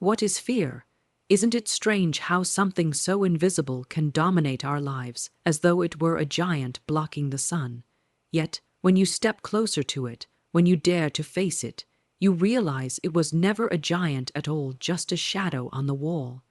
what is fear? Isn't it strange how something so invisible can dominate our lives as though it were a giant blocking the sun? Yet, when you step closer to it, when you dare to face it, you realize it was never a giant at all, just a shadow on the wall.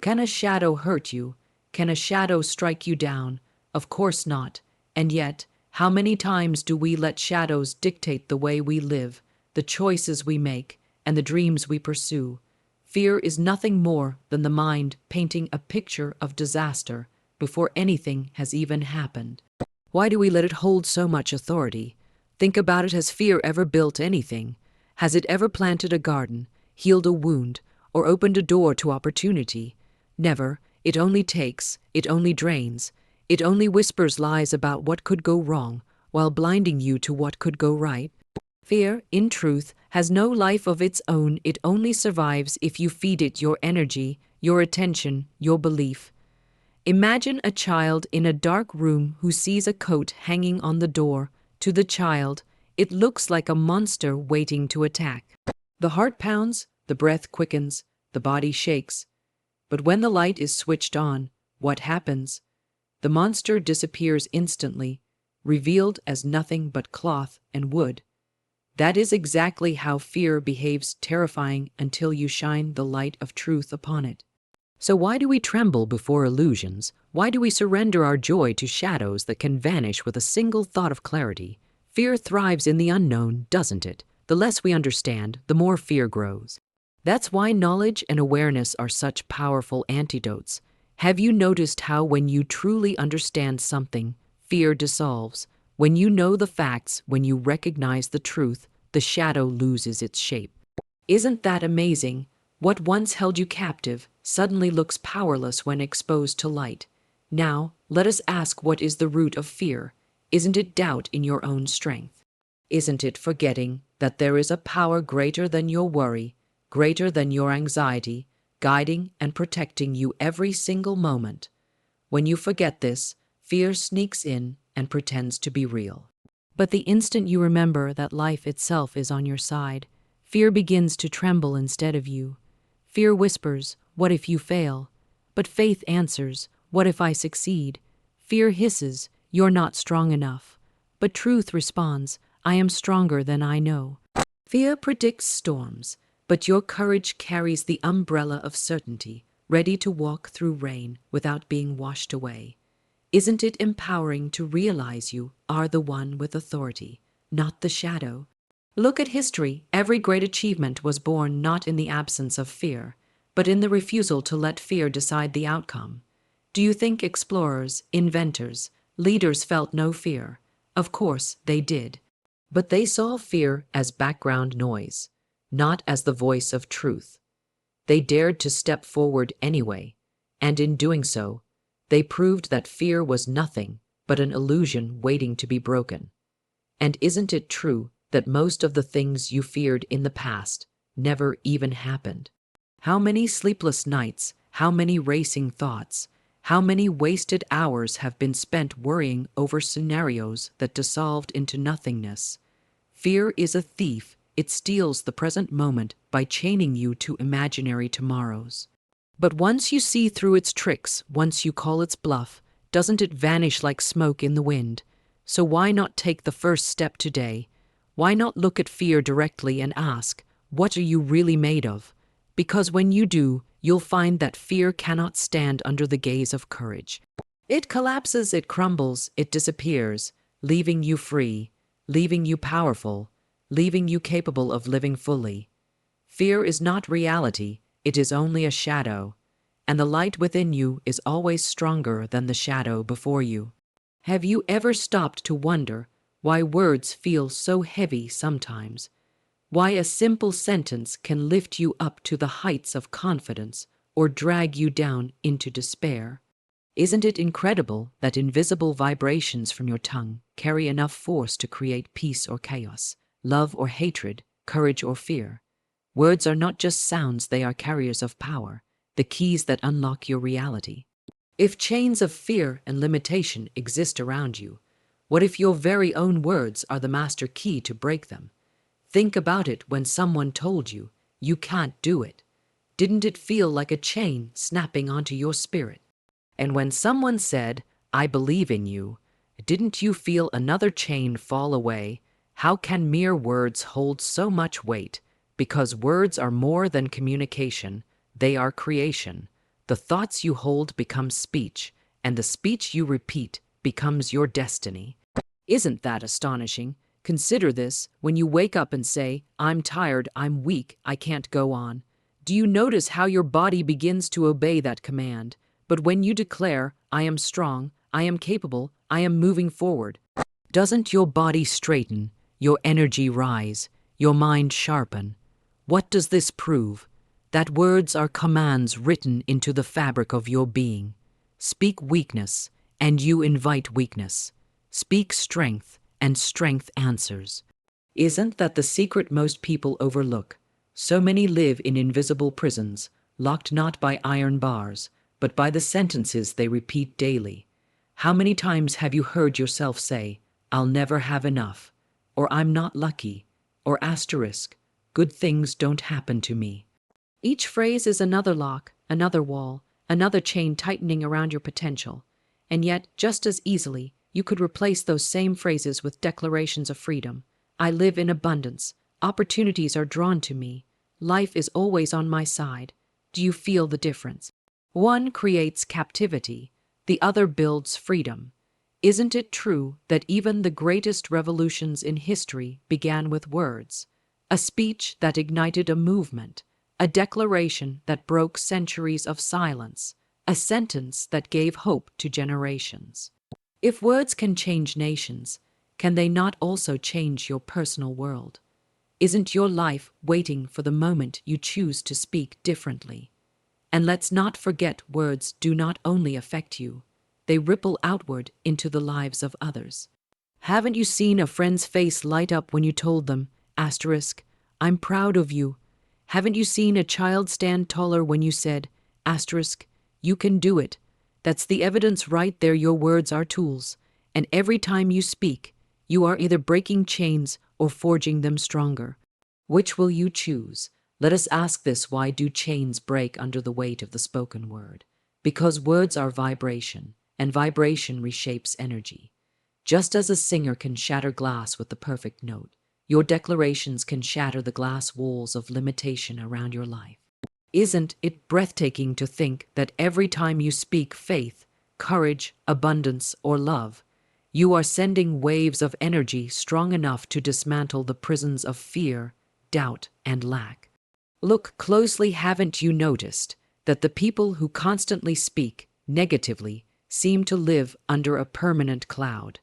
Can a shadow hurt you? Can a shadow strike you down? Of course not. And yet, how many times do we let shadows dictate the way we live, the choices we make, and the dreams we pursue? Fear is nothing more than the mind painting a picture of disaster before anything has even happened. Why do we let it hold so much authority? Think about it. Has fear ever built anything? Has it ever planted a garden, healed a wound, or opened a door to opportunity? Never. It only takes, it only drains, it only whispers lies about what could go wrong while blinding you to what could go right. Fear, in truth, has no life of its own. It only survives if you feed it your energy, your attention, your belief. Imagine a child in a dark room who sees a coat hanging on the door. To the child, it looks like a monster waiting to attack. The heart pounds, the breath quickens, the body shakes. But when the light is switched on, what happens? The monster disappears instantly, revealed as nothing but cloth and wood. That is exactly how fear behaves, terrifying until you shine the light of truth upon it. So why do we tremble before illusions? Why do we surrender our joy to shadows that can vanish with a single thought of clarity? Fear thrives in the unknown, doesn't it? The less we understand, the more fear grows. That's why knowledge and awareness are such powerful antidotes. Have you noticed how when you truly understand something, fear dissolves? When you know the facts, when you recognize the truth, the shadow loses its shape. Isn't that amazing? What once held you captive suddenly looks powerless when exposed to light. Now, let us ask, what is the root of fear? Isn't it doubt in your own strength? Isn't it forgetting that there is a power greater than your worry, greater than your anxiety, guiding and protecting you every single moment? When you forget this, fear sneaks in and pretends to be real. But the instant you remember that life itself is on your side, fear begins to tremble instead of you. Fear whispers, "What if you fail?" But faith answers, "What if I succeed?" Fear hisses, "You're not strong enough." But truth responds, "I am stronger than I know." Fear predicts storms, but your courage carries the umbrella of certainty, ready to walk through rain without being washed away. Isn't it empowering to realize you are the one with authority, not the shadow? Look at history. Every great achievement was born not in the absence of fear, but in the refusal to let fear decide the outcome. Do you think explorers, inventors, leaders felt no fear? Of course they did. But they saw fear as background noise, not as the voice of truth. They dared to step forward anyway, and in doing so, they proved that fear was nothing but an illusion waiting to be broken. And isn't it true that most of the things you feared in the past never even happened? How many sleepless nights, how many racing thoughts, how many wasted hours have been spent worrying over scenarios that dissolved into nothingness? Fear is a thief. It steals the present moment by chaining you to imaginary tomorrows. But once you see through its tricks, once you call its bluff, doesn't it vanish like smoke in the wind? So why not take the first step today? Why not look at fear directly and ask, what are you really made of? Because when you do, you'll find that fear cannot stand under the gaze of courage. It collapses, it crumbles, it disappears, leaving you free, leaving you powerful, leaving you capable of living fully. Fear is not reality. It is only a shadow, and the light within you is always stronger than the shadow before you. Have you ever stopped to wonder why words feel so heavy sometimes? Why a simple sentence can lift you up to the heights of confidence or drag you down into despair? Isn't it incredible that invisible vibrations from your tongue carry enough force to create peace or chaos, love or hatred, courage or fear? Words are not just sounds, they are carriers of power, the keys that unlock your reality. If chains of fear and limitation exist around you, what if your very own words are the master key to break them? Think about it when someone told you, "You can't do it." Didn't it feel like a chain snapping onto your spirit? And when someone said, "I believe in you," didn't you feel another chain fall away? How can mere words hold so much weight? Because words are more than communication, they are creation. The thoughts you hold become speech, and the speech you repeat becomes your destiny. Isn't that astonishing? Consider this: when you wake up and say, "I'm tired, I'm weak, I can't go on," do you notice how your body begins to obey that command? But when you declare, "I am strong, I am capable, I am moving forward," doesn't your body straighten, your energy rise, your mind sharpen? What does this prove? That words are commands written into the fabric of your being. Speak weakness, and you invite weakness. Speak strength, and strength answers. Isn't that the secret most people overlook? So many live in invisible prisons, locked not by iron bars, but by the sentences they repeat daily. How many times have you heard yourself say, "I'll never have enough," or "I'm not lucky," or asterisk, "good things don't happen to me"? Each phrase is another lock, another wall, another chain tightening around your potential. And yet, just as easily, you could replace those same phrases with declarations of freedom. I live in abundance. Opportunities are drawn to me. Life is always on my side. Do you feel the difference? One creates captivity, the other builds freedom. Isn't it true that even the greatest revolutions in history began with words? A speech that ignited a movement, a declaration that broke centuries of silence, a sentence that gave hope to generations. If words can change nations, can they not also change your personal world? Isn't your life waiting for the moment you choose to speak differently? And let's not forget, words do not only affect you, they ripple outward into the lives of others. Haven't you seen a friend's face light up when you told them, asterisk, "I'm proud of you"? Haven't you seen a child stand taller when you said, asterisk, "You can do it"? That's the evidence right there. Your words are tools, and every time you speak, you are either breaking chains or forging them stronger. Which will you choose? Let us ask this: why do chains break under the weight of the spoken word? Because words are vibration, and vibration reshapes energy. Just as a singer can shatter glass with the perfect note, your declarations can shatter the glass walls of limitation around your life. Isn't it breathtaking to think that every time you speak faith, courage, abundance, or love, you are sending waves of energy strong enough to dismantle the prisons of fear, doubt, and lack? Look closely. Haven't you noticed that the people who constantly speak negatively seem to live under a permanent cloud?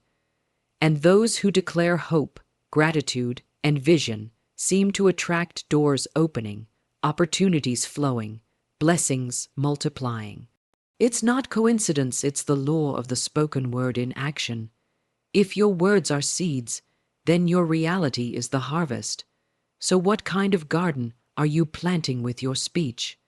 And those who declare hope, gratitude, and vision seem to attract doors opening, opportunities flowing, blessings multiplying. It's not coincidence, it's the law of the spoken word in action. If your words are seeds, then your reality is the harvest. So what kind of garden are you planting with your speech?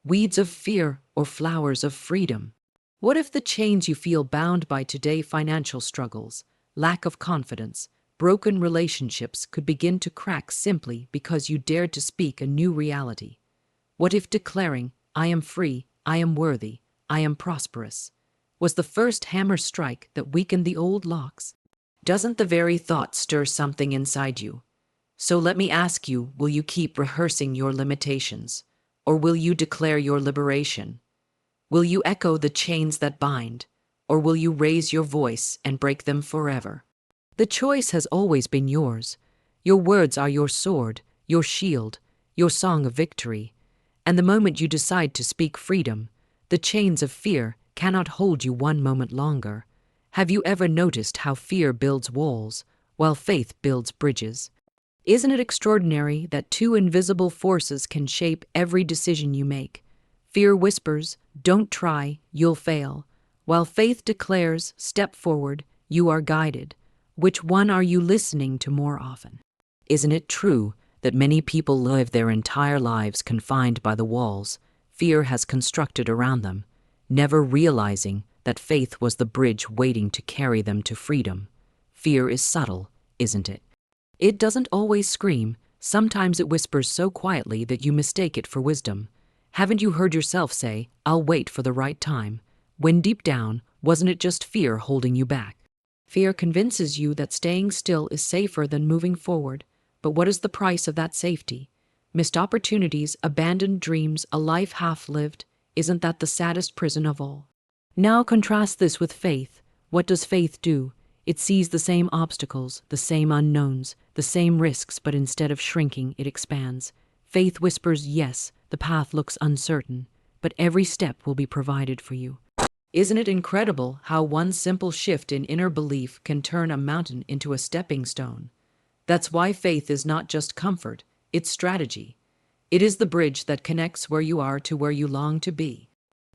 Weeds of fear or flowers of freedom? What if the chains you feel bound by today, financial struggles, lack of confidence, broken relationships, could begin to crack simply because you dared to speak a new reality? What if declaring, "I am free, I am worthy, I am prosperous," was the first hammer strike that weakened the old locks? Doesn't the very thought stir something inside you? So let me ask you, will you keep rehearsing your limitations, or will you declare your liberation? Will you echo the chains that bind, or will you raise your voice and break them forever? The choice has always been yours. Your words are your sword, your shield, your song of victory. And the moment you decide to speak freedom, the chains of fear cannot hold you one moment longer. Have you ever noticed how fear builds walls, while faith builds bridges? Isn't it extraordinary that two invisible forces can shape every decision you make? Fear whispers, "Don't try, you'll fail," while faith declares, "Step forward, you are guided." Which one are you listening to more often? Isn't it true that many people live their entire lives confined by the walls fear has constructed around them, never realizing that faith was the bridge waiting to carry them to freedom? Fear is subtle, isn't it? It doesn't always scream. Sometimes it whispers so quietly that you mistake it for wisdom. Haven't you heard yourself say, "I'll wait for the right time," when deep down, wasn't it just fear holding you back? Fear convinces you that staying still is safer than moving forward, but what is the price of that safety? Missed opportunities, abandoned dreams, a life half-lived. Isn't that the saddest prison of all? Now contrast this with faith. What does faith do? It sees the same obstacles, the same unknowns, the same risks, but instead of shrinking, it expands. Faith whispers, yes, the path looks uncertain, but every step will be provided for you. Isn't it incredible how one simple shift in inner belief can turn a mountain into a stepping stone? That's why faith is not just comfort, it's strategy. It is the bridge that connects where you are to where you long to be.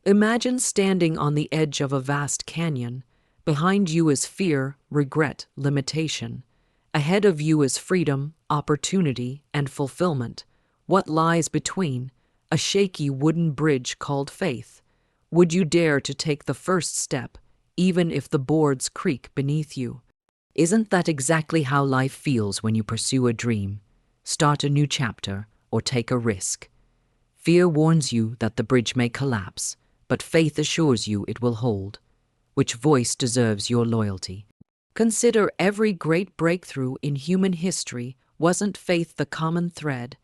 Imagine standing on the edge of a vast canyon. Behind you is fear, regret, limitation. Ahead of you is freedom, opportunity, and fulfillment. What lies between? A shaky wooden bridge called faith. Would you dare to take the first step, even if the boards creak beneath you? Isn't that exactly how life feels when you pursue a dream, start a new chapter, or take a risk? Fear warns you that the bridge may collapse, but faith assures you it will hold. Which voice deserves your loyalty? Consider every great breakthrough in human history. Wasn't faith the common thread?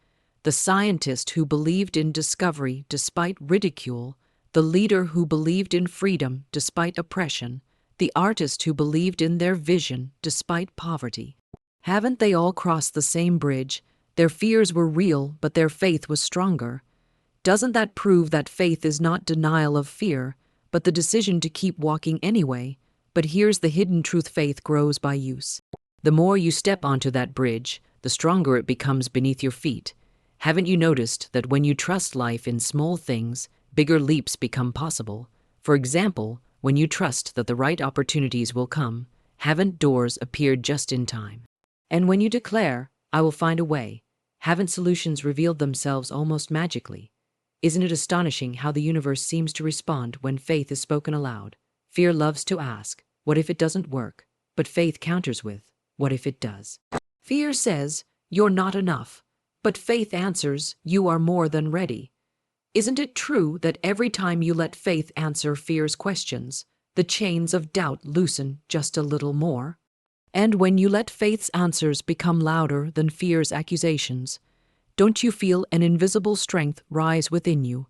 The scientist who believed in discovery despite ridicule, the leader who believed in freedom despite oppression, the artist who believed in their vision despite poverty. Haven't they all crossed the same bridge? Their fears were real, but their faith was stronger. Doesn't that prove that faith is not denial of fear, but the decision to keep walking anyway? But here's the hidden truth: faith grows by use. The more you step onto that bridge, the stronger it becomes beneath your feet. Haven't you noticed that when you trust life in small things, bigger leaps become possible? For example, when you trust that the right opportunities will come, haven't doors appeared just in time? And when you declare, "I will find a way," haven't solutions revealed themselves almost magically? Isn't it astonishing how the universe seems to respond when faith is spoken aloud? Fear loves to ask, "What if it doesn't work?" But faith counters with, "What if it does?" Fear says, "You're not enough." But faith answers, "You are more than ready." Isn't it true that every time you let faith answer fear's questions, the chains of doubt loosen just a little more? And when you let faith's answers become louder than fear's accusations, don't you feel an invisible strength rise within you?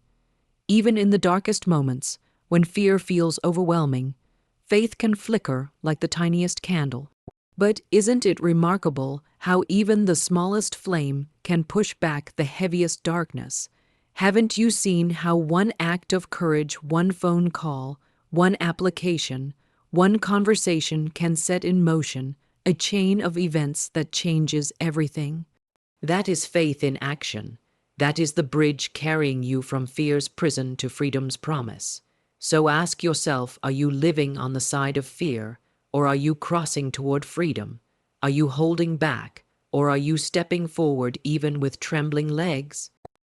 Even in the darkest moments, when fear feels overwhelming, faith can flicker like the tiniest candle. But isn't it remarkable how even the smallest flame can push back the heaviest darkness? Haven't you seen how one act of courage, one phone call, one application, one conversation can set in motion a chain of events that changes everything? That is faith in action. That is the bridge carrying you from fear's prison to freedom's promise. So ask yourself, are you living on the side of fear, or are you crossing toward freedom? Are you holding back, or are you stepping forward even with trembling legs?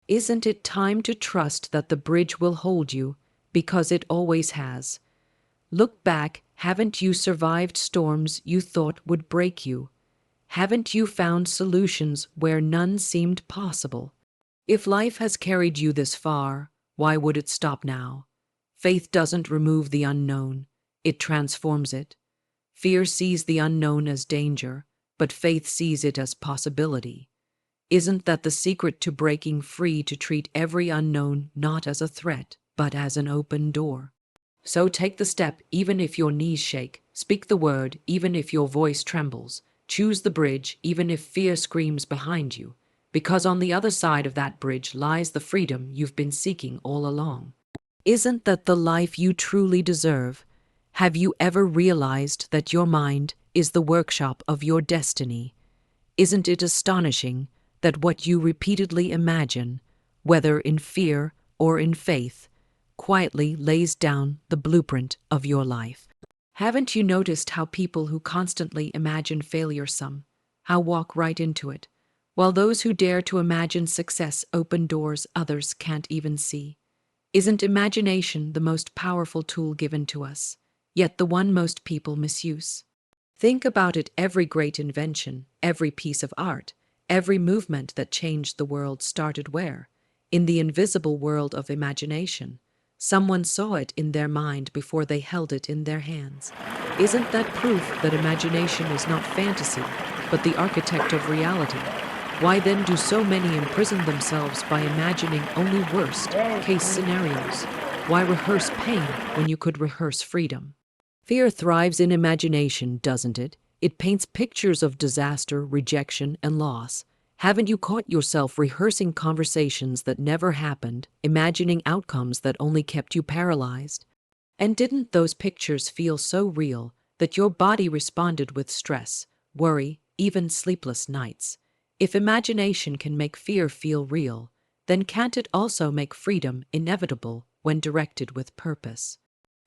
Isn't it time to trust that the bridge will hold you, because it always has? Look back, haven't you survived storms you thought would break you? Haven't you found solutions where none seemed possible? If life has carried you this far, why would it stop now? Faith doesn't remove the unknown, it transforms it. Fear sees the unknown as danger, but faith sees it as possibility. Isn't that the secret to breaking free, to treat every unknown not as a threat, but as an open door? So take the step even if your knees shake, speak the word even if your voice trembles, choose the bridge even if fear screams behind you, because on the other side of that bridge lies the freedom you've been seeking all along. Isn't that the life you truly deserve? Have you ever realized that your mind is the workshop of your destiny? Isn't it astonishing that what you repeatedly imagine, whether in fear or in faith, quietly lays down the blueprint of your life? Haven't you noticed how people who constantly imagine failure somehow walk right into it, while those who dare to imagine success open doors others can't even see? Isn't imagination the most powerful tool given to us, yet the one most people misuse? Think about it: every great invention, every piece of art, every movement that changed the world started where? in the invisible world of imagination. Someone saw it in their mind before they held it in their hands. Isn't that proof that imagination is not fantasy, but the architect of reality? Why then do so many imprison themselves by imagining only worst-case scenarios? Why rehearse pain when you could rehearse freedom? Fear thrives in imagination, doesn't it? It paints pictures of disaster, rejection, and loss. Haven't you caught yourself rehearsing conversations that never happened, imagining outcomes that only kept you paralyzed? And didn't those pictures feel so real that your body responded with stress, worry, even sleepless nights? If imagination can make fear feel real, then can't it also make freedom inevitable when directed with purpose?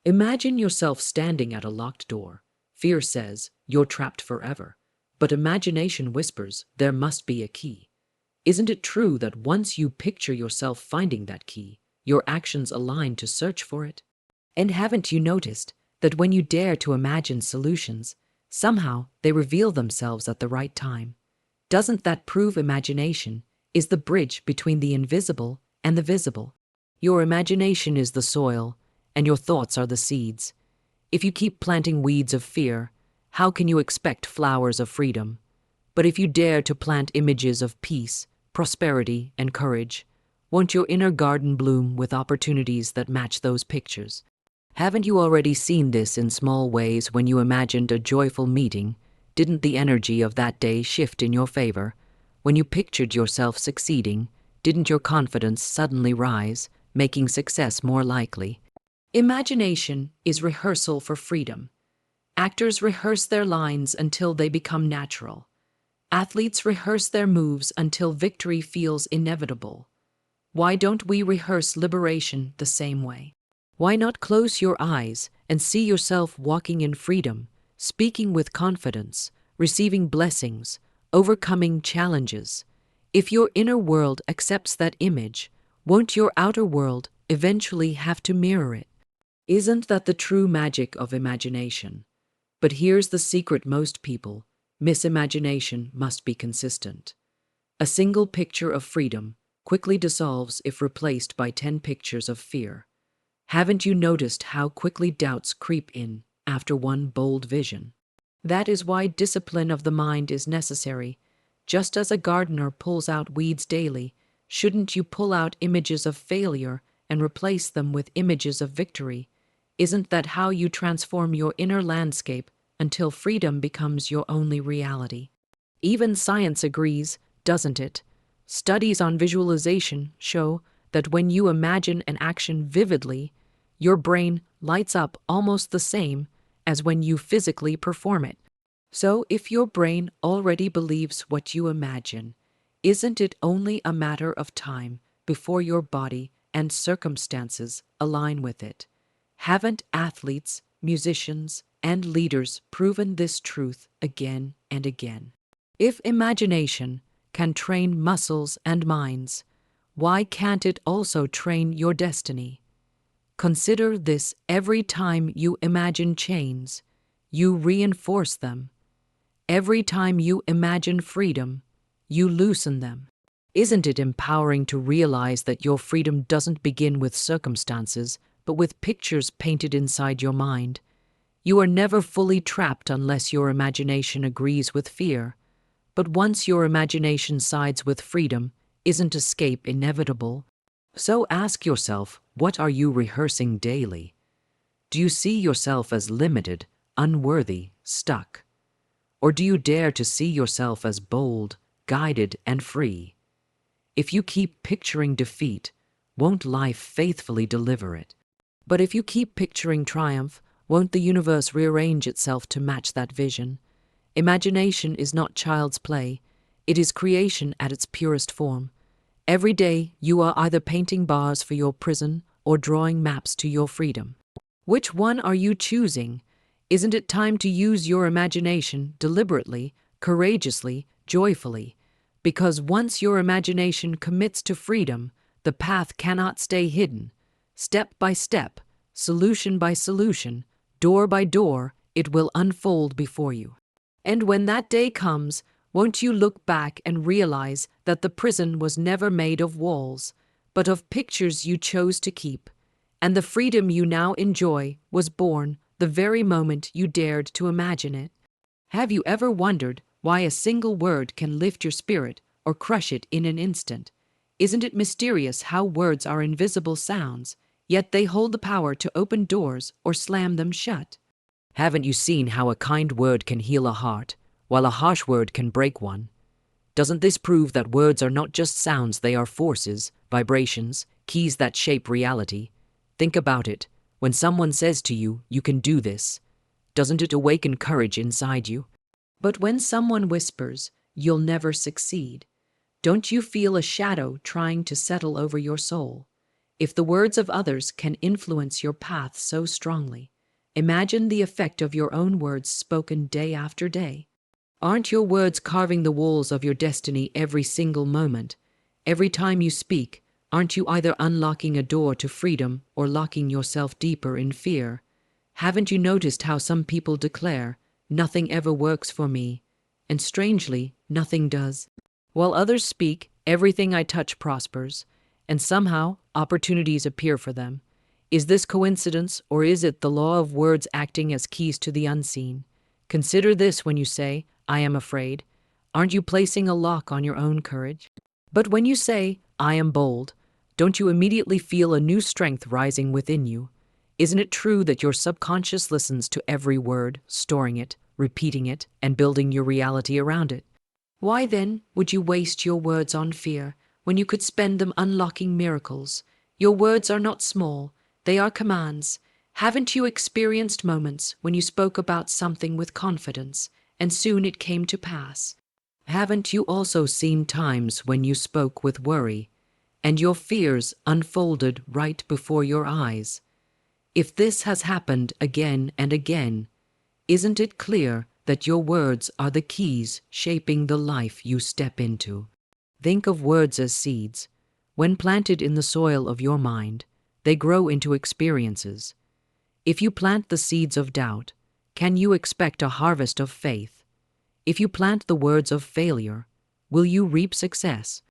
Imagine yourself standing at a locked door. Fear says, you're trapped forever. But imagination whispers, there must be a key. Isn't it true that once you picture yourself finding that key, your actions align to search for it? And haven't you noticed that when you dare to imagine solutions, somehow they reveal themselves at the right time? Doesn't that prove imagination is the bridge between the invisible and the visible? Your imagination is the soil, and your thoughts are the seeds. If you keep planting weeds of fear, how can you expect flowers of freedom? But if you dare to plant images of peace, prosperity, and courage, won't your inner garden bloom with opportunities that match those pictures? Haven't you already seen this in small ways when you imagined a joyful meeting? Didn't the energy of that day shift in your favor? When you pictured yourself succeeding, didn't your confidence suddenly rise, making success more likely? Imagination is rehearsal for freedom. Actors rehearse their lines until they become natural. Athletes rehearse their moves until victory feels inevitable. Why don't we rehearse liberation the same way? Why not close your eyes and see yourself walking in freedom, speaking with confidence, receiving blessings, overcoming challenges? If your inner world accepts that image, won't your outer world eventually have to mirror it? Isn't that the true magic of imagination? But here's the secret: most people miss imagination must be consistent. A single picture of freedom quickly dissolves if replaced by 10 pictures of fear. Haven't you noticed how quickly doubts creep in after one bold vision? That is why discipline of the mind is necessary. Just as a gardener pulls out weeds daily, shouldn't you pull out images of failure and replace them with images of victory? Isn't that how you transform your inner landscape until freedom becomes your only reality? Even science agrees, doesn't it? Studies on visualization show that when you imagine an action vividly, your brain lights up almost the same as when you physically perform it. So if your brain already believes what you imagine, isn't it only a matter of time before your body and circumstances align with it? Haven't athletes, musicians, and leaders proven this truth again and again? If imagination can train muscles and minds, why can't it also train your destiny? Consider this: every time you imagine chains, you reinforce them. Every time you imagine freedom, you loosen them. Isn't it empowering to realize that your freedom doesn't begin with circumstances, but with pictures painted inside your mind? You are never fully trapped unless your imagination agrees with fear. But once your imagination sides with freedom, isn't escape inevitable? So ask yourself, what are you rehearsing daily? Do you see yourself as limited, unworthy, stuck? Or do you dare to see yourself as bold, guided, and free? If you keep picturing defeat, won't life faithfully deliver it? But if you keep picturing triumph, won't the universe rearrange itself to match that vision? Imagination is not child's play. It is creation at its purest form. Every day, you are either painting bars for your prison or drawing maps to your freedom. Which one are you choosing? Isn't it time to use your imagination deliberately, courageously, joyfully? Because once your imagination commits to freedom, the path cannot stay hidden. Step by step, solution by solution, door by door, it will unfold before you. And when that day comes, won't you look back and realize that the prison was never made of walls, but of pictures you chose to keep. And the freedom you now enjoy was born the very moment you dared to imagine it. Have you ever wondered why a single word can lift your spirit or crush it in an instant? Isn't it mysterious how words are invisible sounds, yet they hold the power to open doors or slam them shut? Haven't you seen how a kind word can heal a heart, while a harsh word can break one? Doesn't this prove that words are not just sounds, they are forces, vibrations, keys that shape reality? Think about it. When someone says to you, "You can do this," doesn't it awaken courage inside you? But when someone whispers, "You'll never succeed," don't you feel a shadow trying to settle over your soul? If the words of others can influence your path so strongly, imagine the effect of your own words spoken day after day. Aren't your words carving the walls of your destiny every single moment? Every time you speak, aren't you either unlocking a door to freedom or locking yourself deeper in fear? Haven't you noticed how some people declare, "Nothing ever works for me," and strangely, nothing does? While others speak, "Everything I touch prospers," and somehow opportunities appear for them. Is this coincidence, or is it the law of words acting as keys to the unseen? Consider this when you say, "I am afraid." Aren't you placing a lock on your own courage? But when you say, "I am bold," don't you immediately feel a new strength rising within you? Isn't it true that your subconscious listens to every word, storing it, repeating it, and building your reality around it? Why then would you waste your words on fear when you could spend them unlocking miracles? Your words are not small, they are commands. Haven't you experienced moments when you spoke about something with confidence, and soon it came to pass? Haven't you also seen times when you spoke with worry, and your fears unfolded right before your eyes? If this has happened again and again, isn't it clear that your words are the keys shaping the life you step into? Think of words as seeds. When planted in the soil of your mind, they grow into experiences. If you plant the seeds of doubt, can you expect a harvest of faith? If you plant the words of failure, will you reap success?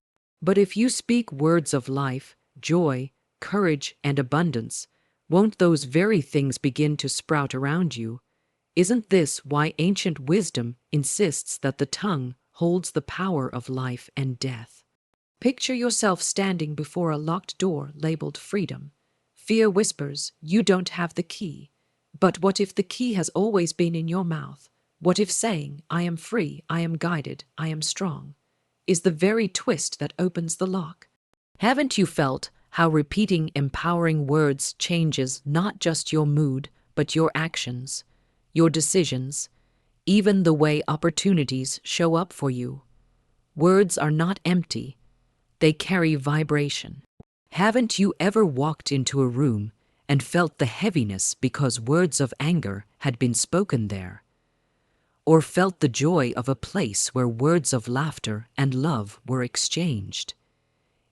But if you speak words of life, joy, courage, and abundance, won't those very things begin to sprout around you? Isn't this why ancient wisdom insists that the tongue holds the power of life and death? Picture yourself standing before a locked door labeled freedom. Fear whispers, "You don't have the key." But what if the key has always been in your mouth? What if saying, "I am free, I am guided, I am strong," is the very twist that opens the lock? Haven't you felt how repeating empowering words changes not just your mood, but your actions, your decisions, even the way opportunities show up for you? Words are not empty, they carry vibration. Haven't you ever walked into a room and felt the heaviness because words of anger had been spoken there? Or felt the joy of a place where words of laughter and love were exchanged?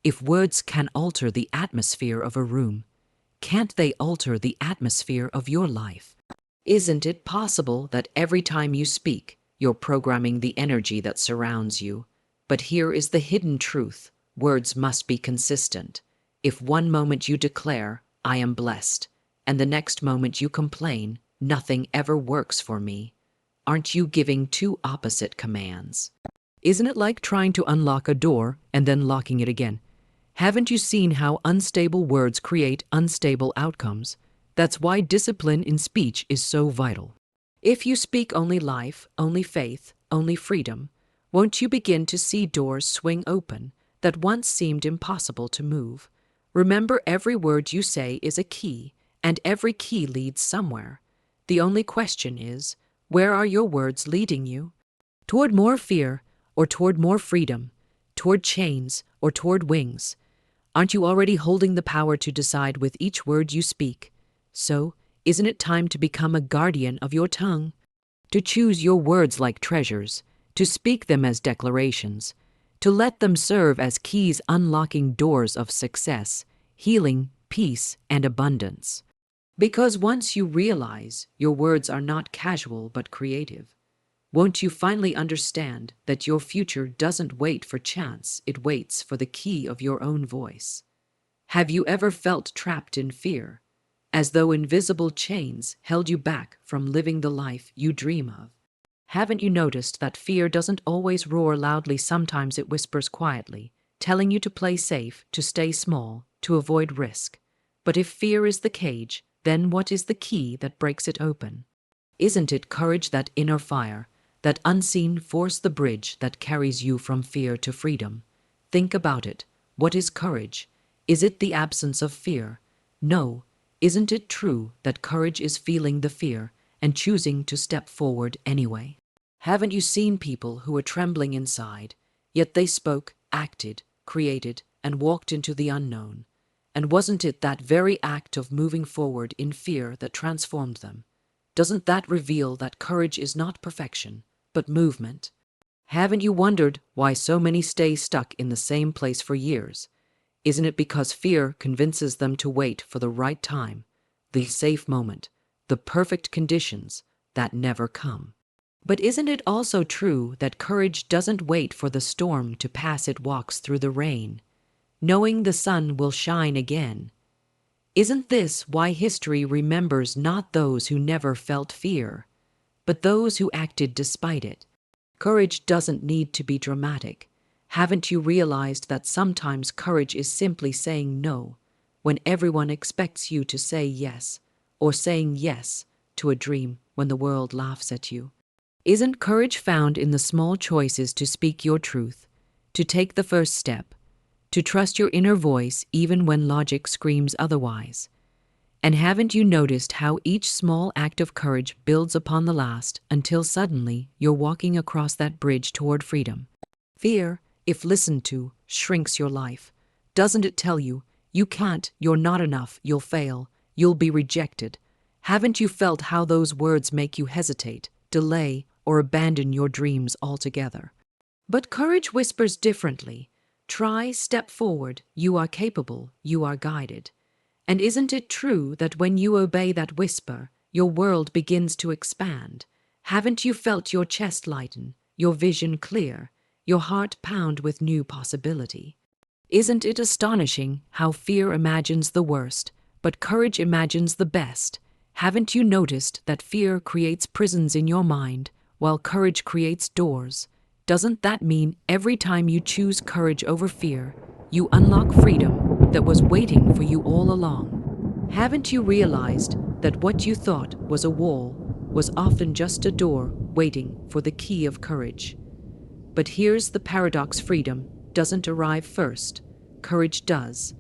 If words can alter the atmosphere of a room, can't they alter the atmosphere of your life? Isn't it possible that every time you speak, you're programming the energy that surrounds you? But here is the hidden truth. Words must be consistent. If one moment you declare, "I am blessed," and the next moment you complain, "Nothing ever works for me," aren't you giving two opposite commands? Isn't it like trying to unlock a door and then locking it again? Haven't you seen how unstable words create unstable outcomes? That's why discipline in speech is so vital. If you speak only life, only faith, only freedom, won't you begin to see doors swing open that once seemed impossible to move? Remember, every word you say is a key, and every key leads somewhere. The only question is, where are your words leading you? Toward more fear, or toward more freedom? Toward chains, or toward wings? Aren't you already holding the power to decide with each word you speak? So, isn't it time to become a guardian of your tongue? To choose your words like treasures, to speak them as declarations, to let them serve as keys unlocking doors of success, healing, peace, and abundance. Because once you realize your words are not casual but creative, won't you finally understand that your future doesn't wait for chance, it waits for the key of your own voice? Have you ever felt trapped in fear, as though invisible chains held you back from living the life you dream of? Haven't you noticed that fear doesn't always roar loudly? Sometimes it whispers quietly, telling you to play safe, to stay small, to avoid risk. But if fear is the cage, then what is the key that breaks it open? Isn't it courage, that inner fire, that unseen force, the bridge that carries you from fear to freedom? Think about it. What is courage? Is it the absence of fear? No. Isn't it true that courage is feeling the fear and choosing to step forward anyway? Haven't you seen people who were trembling inside, yet they spoke, acted, created, and walked into the unknown? And wasn't it that very act of moving forward in fear that transformed them? Doesn't that reveal that courage is not perfection, but movement? Haven't you wondered why so many stay stuck in the same place for years? Isn't it because fear convinces them to wait for the right time, the safe moment, the perfect conditions that never come? But isn't it also true that courage doesn't wait for the storm to pass? It walks through the rain, knowing the sun will shine again. Isn't this why history remembers not those who never felt fear, but those who acted despite it? Courage doesn't need to be dramatic. Haven't you realized that sometimes courage is simply saying no when everyone expects you to say yes, or saying yes to a dream when the world laughs at you? Isn't courage found in the small choices to speak your truth, to take the first step, to trust your inner voice even when logic screams otherwise? And haven't you noticed how each small act of courage builds upon the last until suddenly you're walking across that bridge toward freedom? Fear, if listened to, shrinks your life. Doesn't it tell you, you can't, you're not enough, you'll fail, you'll be rejected? Haven't you felt how those words make you hesitate, delay, or abandon your dreams altogether? But courage whispers differently. Try, step forward, you are capable, you are guided. And isn't it true that when you obey that whisper, your world begins to expand? Haven't you felt your chest lighten, your vision clear, your heart pound with new possibility? Isn't it astonishing how fear imagines the worst, but courage imagines the best? Haven't you noticed that fear creates prisons in your mind, while courage creates doors? Doesn't that mean every time you choose courage over fear, you unlock freedom that was waiting for you all along? Haven't you realized that what you thought was a wall was often just a door waiting for the key of courage? But here's the paradox: freedom doesn't arrive first, courage does.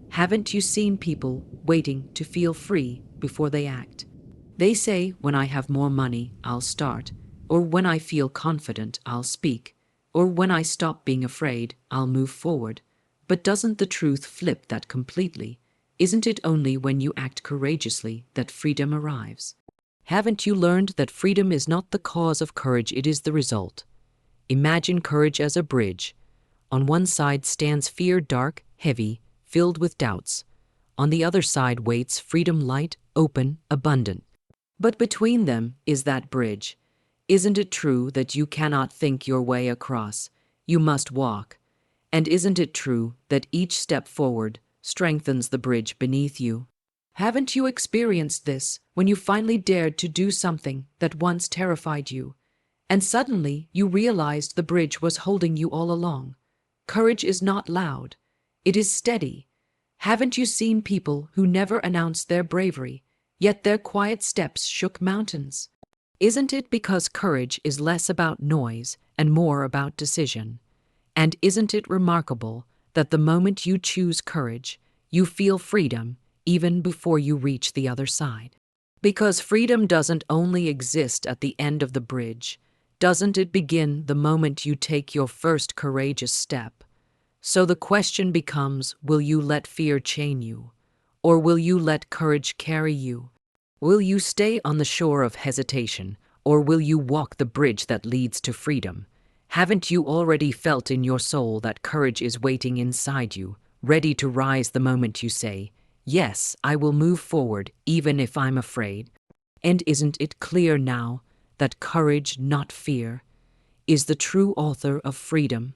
Haven't you seen people waiting to feel free before they act? They say, when I have more money, I'll start, or when I feel confident, I'll speak, or when I stop being afraid, I'll move forward. But doesn't the truth flip that completely? Isn't it only when you act courageously that freedom arrives? Haven't you learned that freedom is not the cause of courage, it is the result? Imagine courage as a bridge. On one side stands fear, dark, heavy, filled with doubts. On the other side waits freedom, light, open, abundant. But between them is that bridge. Isn't it true that you cannot think your way across? You must walk. And isn't it true that each step forward strengthens the bridge beneath you? Haven't you experienced this when you finally dared to do something that once terrified you, and suddenly you realized the bridge was holding you all along? Courage is not loud. It is steady. Haven't you seen people who never announced their bravery, yet their quiet steps shook mountains? Isn't it because courage is less about noise and more about decision? And isn't it remarkable that the moment you choose courage, you feel freedom even before you reach the other side? Because freedom doesn't only exist at the end of the bridge. Doesn't it begin the moment you take your first courageous step? So the question becomes, will you let fear chain you? Or will you let courage carry you? Will you stay on the shore of hesitation, or will you walk the bridge that leads to freedom? Haven't you already felt in your soul that courage is waiting inside you, ready to rise the moment you say, yes, I will move forward even if I'm afraid? And isn't it clear now that courage, not fear, is the true author of freedom?